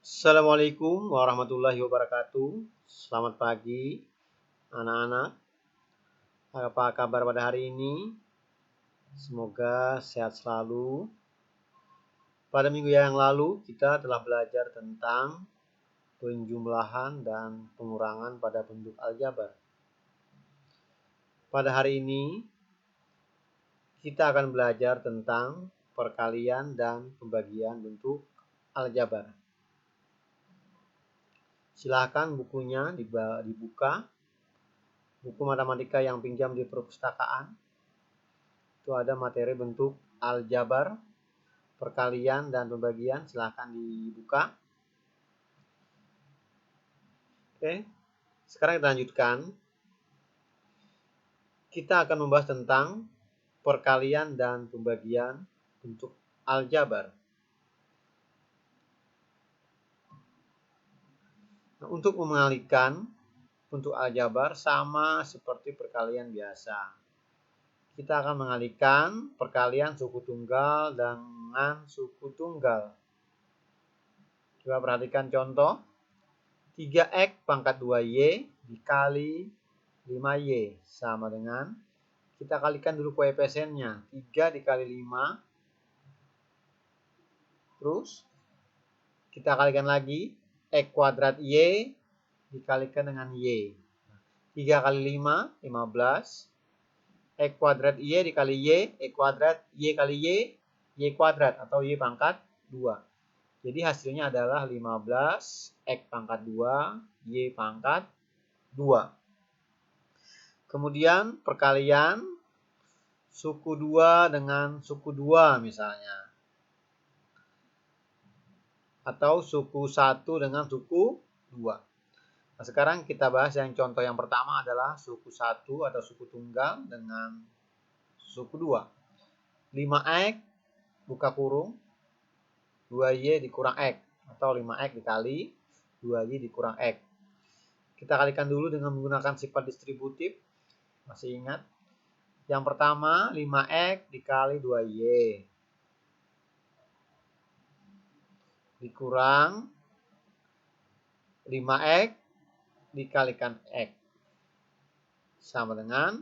Assalamualaikum warahmatullahi wabarakatuh. Selamat pagi, anak-anak. Apa kabar pada hari ini? Semoga sehat selalu. Pada minggu yang lalu, kita telah belajar tentang penjumlahan dan pengurangan pada bentuk aljabar. Pada hari ini, kita akan belajar tentang perkalian dan pembagian bentuk aljabar. Silakan bukunya dibuka. Buku matematika yang pinjam di perpustakaan. Itu ada materi bentuk aljabar, perkalian, dan pembagian. Silakan dibuka. Oke, sekarang kita lanjutkan. Kita akan membahas tentang perkalian dan pembagian bentuk aljabar. Nah, untuk mengalihkan bentuk aljabar sama seperti perkalian biasa. Kita akan mengalihkan perkalian suku tunggal dengan suku tunggal. Coba perhatikan contoh. 3x pangkat 2y dikali 5y sama dengan, kita kalikan dulu koefisiennya. 3 dikali 5. Terus kita kalikan lagi. X kuadrat y dikalikan dengan y. 3 kali 5, 15. X kuadrat y dikali y, X kuadrat y kali y kuadrat atau y pangkat 2. Jadi hasilnya adalah 15 X pangkat 2, y pangkat 2. Kemudian perkalian suku 2 dengan suku 2 misalnya. Atau suku 1 dengan suku 2. Nah, sekarang kita bahas yang contoh yang pertama adalah suku 1 atau suku tunggal dengan suku 2. 5x buka kurung 2y dikurang x atau 5x dikali 2y dikurang x. Kita kalikan dulu dengan menggunakan sifat distributif. Masih ingat? Yang pertama 5x dikali 2y dikurang 5x dikalikan x sama dengan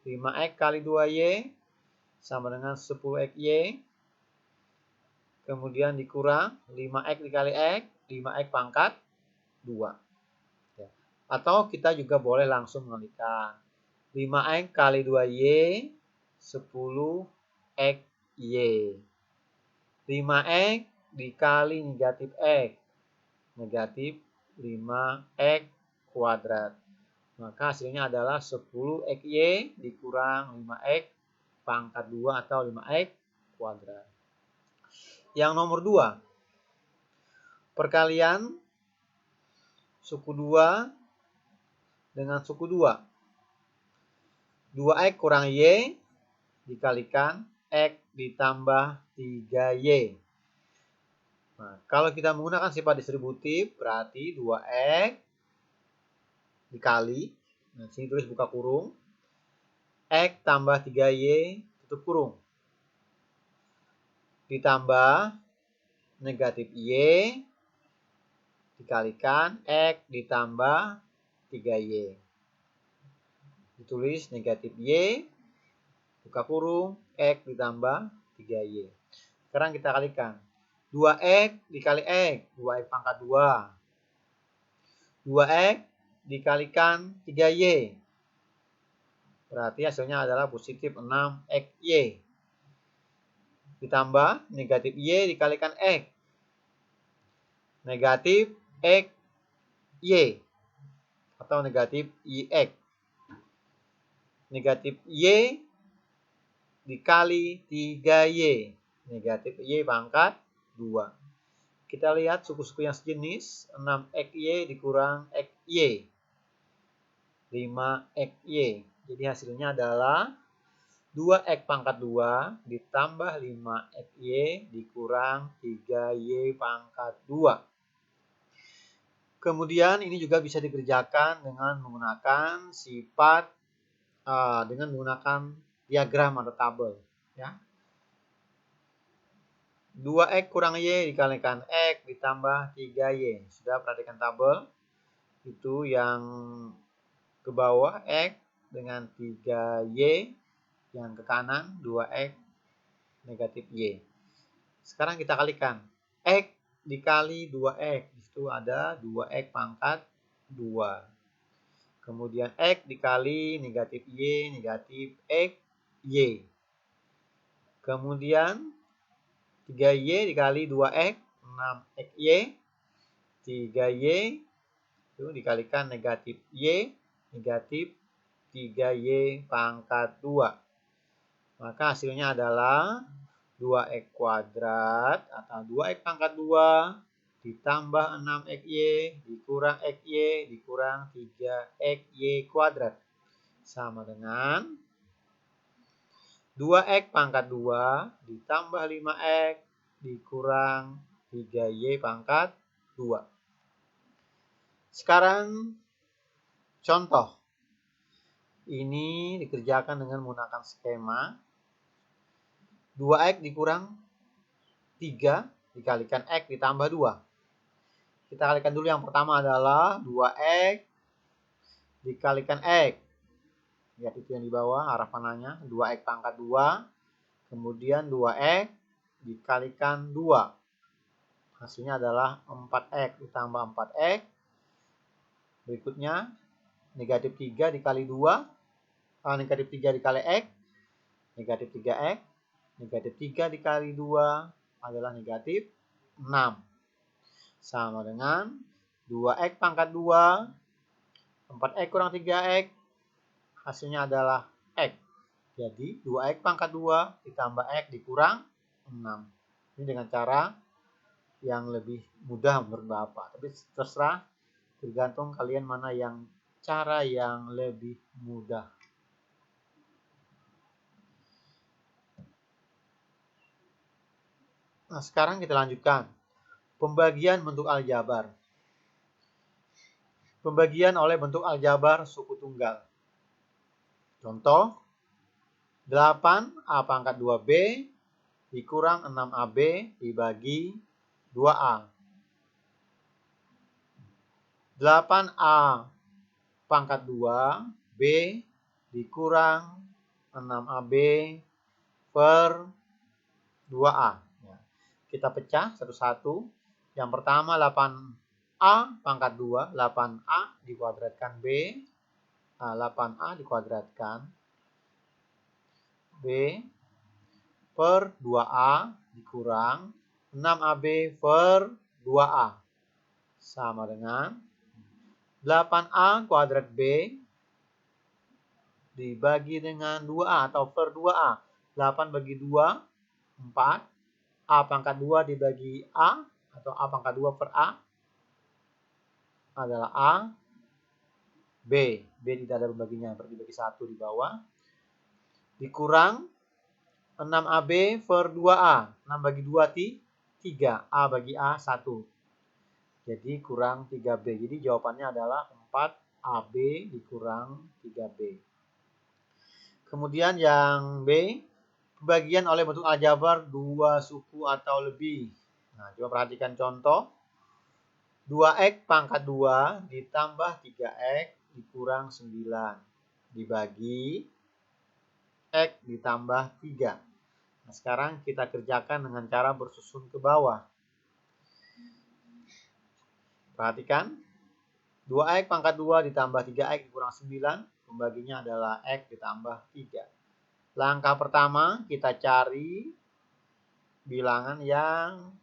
5x kali 2y sama dengan 10xy. Kemudian dikurang 5x dikali x, 5x pangkat 2. Atau kita juga boleh langsung mengalihkan. 5x kali 2y, 10xy. 5x dikali negatif x, negatif 5x kuadrat. Maka hasilnya adalah 10xy dikurang 5x pangkat 2 atau 5x kuadrat. Yang nomor 2. Perkalian suku 2 dengan suku 2. 2x kurang y dikalikan x ditambah 3y. Nah, kalau kita menggunakan sifat distributif berarti 2x dikali, nah sini tulis buka kurung, x tambah 3y tutup kurung, ditambah negatif y dikalikan x ditambah 3y. Ditulis negatif y buka kurung x ditambah 3y. Sekarang kita kalikan. 2x dikali x, 2x pangkat 2. 2x dikalikan 3y. Berarti hasilnya adalah positif 6xy. Ditambah negatif y dikalikan x. Negatif xy. Atau negatif ix. Negatif y dikali 3y. Negatif y pangkat 2. Kita lihat suku-suku yang sejenis. 6xy dikurang xy. 5xy. Jadi hasilnya adalah 2x pangkat 2 ditambah 5xy dikurang 3y pangkat 2. Kemudian ini juga bisa dikerjakan dengan menggunakan sifat dengan menggunakan diagram atau tabel, ya. 2X kurang Y dikalikan X ditambah 3Y. Sudah perhatikan tabel. Itu yang ke bawah X dengan 3Y. Yang ke kanan 2X negatif Y. Sekarang kita kalikan. X dikali 2X. Itu ada 2X pangkat 2. Kemudian X dikali negatif Y, negatif X, Y. Kemudian 3Y dikali 2X, 6XY. 3Y itu dikalikan negatif Y, negatif 3Y pangkat 2. Maka hasilnya adalah 2X kuadrat atau 2X pangkat 2 ditambah 6XY dikurang XY dikurang 3XY kuadrat. Sama dengan 2X pangkat 2 ditambah 5X dikurang 3Y pangkat 2. Sekarang contoh. Ini dikerjakan dengan menggunakan skema 2X dikurang 3 dikalikan X ditambah 2. Kita kalikan dulu yang pertama adalah 2X dikalikan X. Lihat itu yang di bawah arah panahnya. 2X pangkat 2. Kemudian 2X dikalikan 2. Hasilnya adalah 4X ditambah 4X. Berikutnya negatif 3 dikali 2. Negatif 3 dikali X. Negatif 3X. Negatif 3 dikali 2 adalah negatif 6. Sama dengan 2X pangkat 2. 4X kurang 3X. Hasilnya adalah X. Jadi 2X pangkat 2 ditambah X dikurang 6. Ini dengan cara yang lebih mudah menurut Bapak. Tapi terserah, tergantung kalian mana yang cara yang lebih mudah. Nah, sekarang kita lanjutkan. Pembagian bentuk aljabar. Pembagian oleh bentuk aljabar suku tunggal. Contoh, 8A pangkat 2B dikurang 6AB dibagi 2A. 8A pangkat 2B dikurang 6AB per 2A. Kita pecah satu-satu. Yang pertama 8A pangkat 2, 8A dikuadratkan B. 8A dikuadratkan B per 2A dikurang 6AB per 2A. Sama dengan 8A kuadrat B dibagi dengan 2A atau per 2A. 8 bagi 2, 4. A pangkat 2 dibagi A atau A pangkat 2 per A adalah A. B tidak ada pembaginya, berarti dibagi 1 di bawah. Dikurang 6AB per 2A. 6 bagi 2, 3. A bagi A, 1. Jadi kurang 3B. Jadi jawabannya adalah 4AB dikurang 3B. Kemudian yang B, pembagian oleh bentuk aljabar 2 suku atau lebih. Nah, coba perhatikan contoh. 2X pangkat 2 ditambah 3X dikurang 9 dibagi X ditambah 3. Nah, sekarang kita kerjakan dengan cara bersusun ke bawah. Perhatikan. 2X pangkat 2 ditambah 3X dikurang 9. Pembaginya adalah X ditambah 3. Langkah pertama kita cari bilangan yang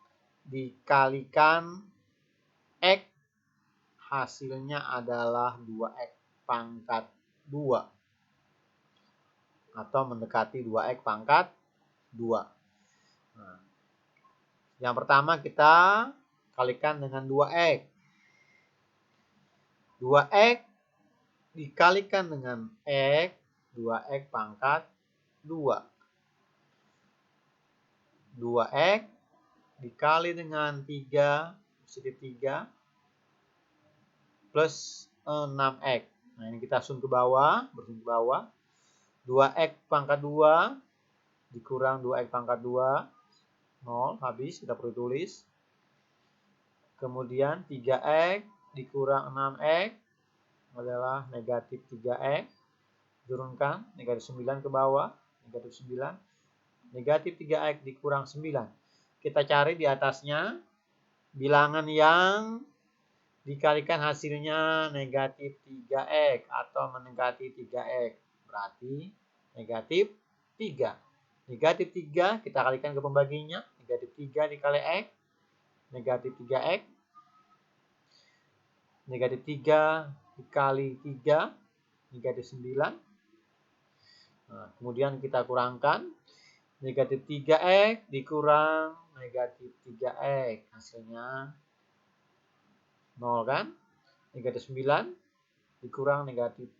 dikalikan X. Hasilnya adalah 2X pangkat 2. Atau mendekati 2X pangkat 2. Nah, yang pertama kita kalikan dengan 2X. 2X dikalikan dengan X. 2X pangkat 2. 2X dikali dengan 3. Positif 3. Plus 6X. Nah, ini kita sun ke bawah. Bersun ke bawah. 2X pangkat 2 dikurang 2X pangkat 2 0 habis, kita perlu tulis. Kemudian 3x dikurang 6x adalah negatif 3x. Turunkan negatif 9 ke bawah, negatif 9. Negatif 3x dikurang 9. Kita cari di atasnya bilangan yang dikalikan hasilnya negatif 3x atau mendekati 3x. Berarti negatif 3. Negatif 3 kita kalikan ke pembaginya. Negatif 3 dikali x. Negatif 3x. Negatif 3 dikali 3. Negatif 9. Nah, kemudian kita kurangkan. Negatif 3x dikurang negatif 3x. Hasilnya 0 kan? Negatif 9 dikurang negatif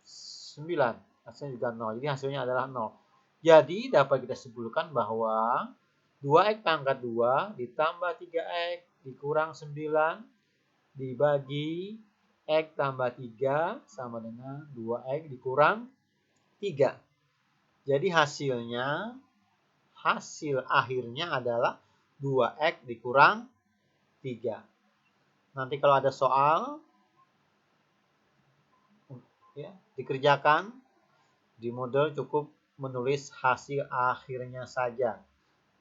9. Hasilnya juga 0. Jadi hasilnya adalah 0. Jadi dapat kita simpulkan bahwa 2x pangkat 2 ditambah 3x dikurang 9 dibagi x tambah 3 sama dengan 2x dikurang 3. Jadi hasil akhirnya adalah 2x dikurang 3. Nanti kalau ada soal ya, dikerjakan di model cukup menulis hasil akhirnya saja.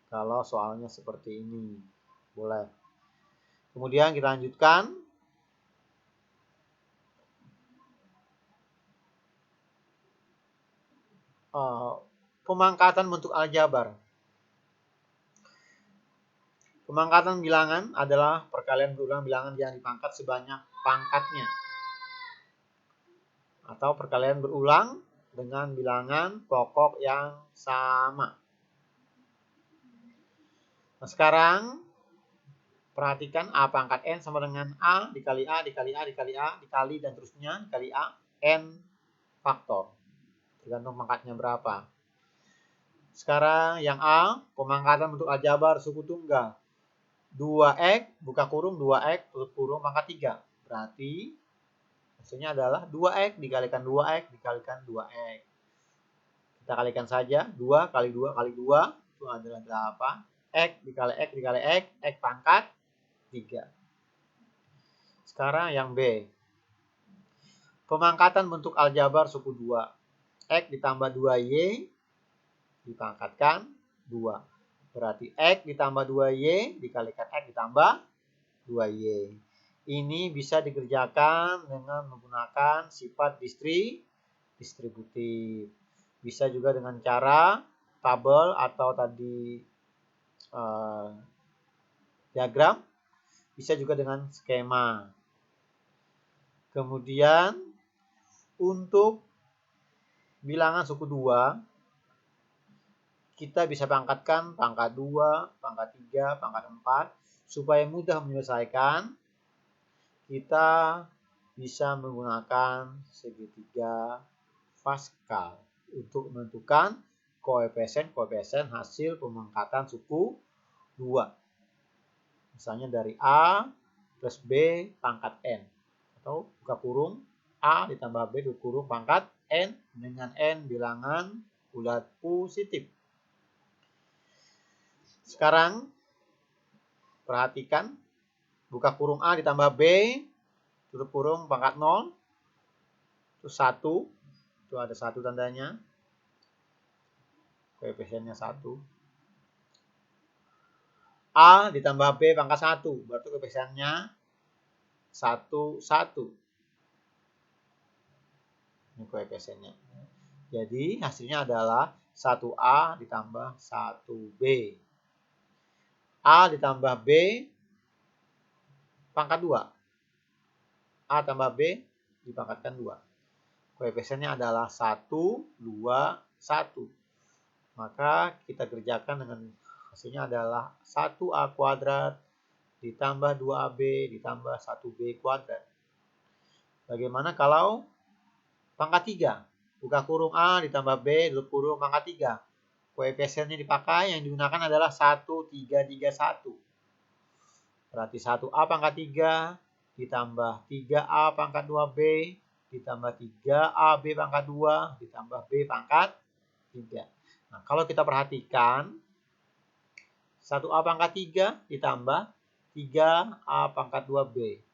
Kalau soalnya seperti ini, boleh. Kemudian kita lanjutkan. Pemangkatan bentuk aljabar. Pemangkatan bilangan adalah perkalian berulang bilangan yang dipangkat sebanyak pangkatnya. Atau perkalian berulang dengan bilangan pokok yang sama. Nah, sekarang perhatikan A pangkat N sama dengan A dikali A dikali A dikali A dikali dan terusnya dikali A N faktor. Tergantung pangkatnya berapa. Sekarang yang A, pemangkatan bentuk aljabar suku tunggal. 2x buka kurung 2x tutup kurung pangkat 3. Berarti hasilnya adalah 2x dikalikan 2x dikalikan 2x. Kita kalikan saja. 2 kali 2 kali 2 itu adalah 8. X dikali X dikali X pangkat 3. Sekarang yang B. Pemangkatan bentuk aljabar suku 2. X ditambah 2Y dipangkatkan 2. Berarti X ditambah 2Y dikalikan X ditambah 2Y. Ini bisa dikerjakan dengan menggunakan sifat distributif. Bisa juga dengan cara tabel atau tadi diagram. Bisa juga dengan skema. Kemudian untuk bilangan suku 2, kita bisa pangkatkan pangkat 2, pangkat 3, pangkat 4. Supaya mudah menyelesaikan, kita bisa menggunakan segitiga Pascal untuk menentukan koefisien hasil pemangkatan suku 2. Misalnya dari A plus B pangkat N. Atau buka kurung A ditambah B tutup kurung pangkat N dengan N bilangan bulat positif. Sekarang perhatikan buka kurung A ditambah B tutup kurung pangkat 0 itu 1. Itu ada 1 tandanya. Koefisiennya 1. A ditambah B pangkat 1. Berarti koefisiennya 1, 1. Ini koefisiennya. Jadi hasilnya adalah 1A ditambah 1B. A ditambah B pangkat 2. A tambah B dipangkatkan 2. Koefisiennya adalah 1, 2, 1. Maka kita kerjakan dengan hasilnya adalah 1A kuadrat ditambah 2AB ditambah 1B kuadrat. Bagaimana kalau pangkat 3? Buka kurung A ditambah B tutup kurung pangkat 3. Koefisiennya dipakai yang digunakan adalah 1, 3, 3, 1. Berarti 1A pangkat 3 ditambah 3A pangkat 2B ditambah 3AB pangkat 2 ditambah B pangkat 3. Nah, kalau kita perhatikan 1A pangkat 3 ditambah 3A pangkat 2B.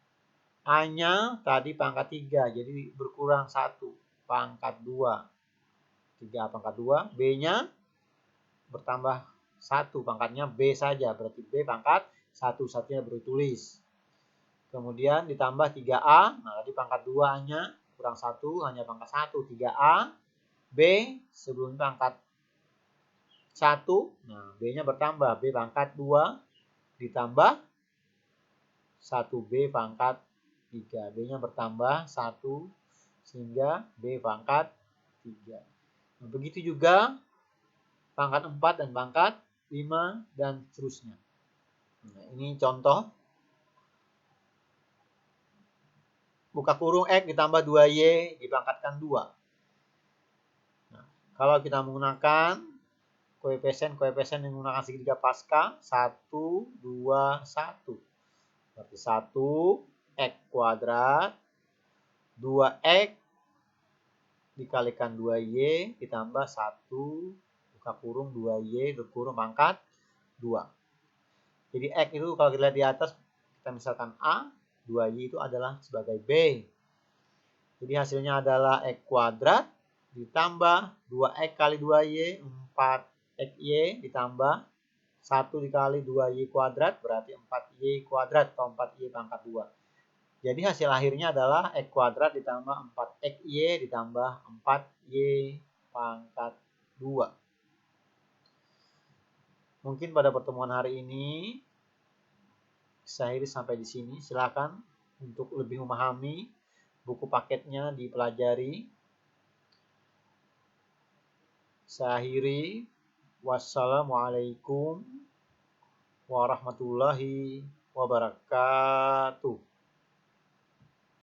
A-nya tadi pangkat 3, jadi berkurang 1 pangkat 2. 3A pangkat 2, B-nya bertambah 1 pangkatnya B saja, berarti B pangkat 1, satunya baru tulis. Kemudian ditambah 3A, nah tadi pangkat 2-nya kurang 1, hanya pangkat 1, 3A, B sebelumnya pangkat 1, nah B-nya bertambah, B pangkat 2 ditambah 1B pangkat 3. B-nya bertambah 1 sehingga B pangkat 3. Nah, begitu juga pangkat 4 dan pangkat 5 dan seterusnya. Nah, ini contoh. Buka kurung X ditambah 2Y dipangkatkan 2. Nah, kalau kita menggunakan koefisien yang menggunakan segitiga Pascal 1, 2, 1. Berarti 1 X kuadrat 2X dikalikan 2Y ditambah 1 buka kurung 2Y berkurung pangkat 2. Jadi X itu kalau kita lihat di atas kita misalkan A, 2Y itu adalah sebagai B. Jadi hasilnya adalah X kuadrat ditambah 2X kali 2Y 4XY ditambah 1 dikali 2Y kuadrat berarti 4Y kuadrat atau 4Y pangkat 2. Jadi hasil akhirnya adalah X kuadrat ditambah 4XY ditambah 4Y pangkat 2. Mungkin pada pertemuan hari ini saya akhiri sampai di sini. Silakan untuk lebih memahami buku paketnya dipelajari. Saya akhiri. Wassalamualaikum warahmatullahi wabarakatuh.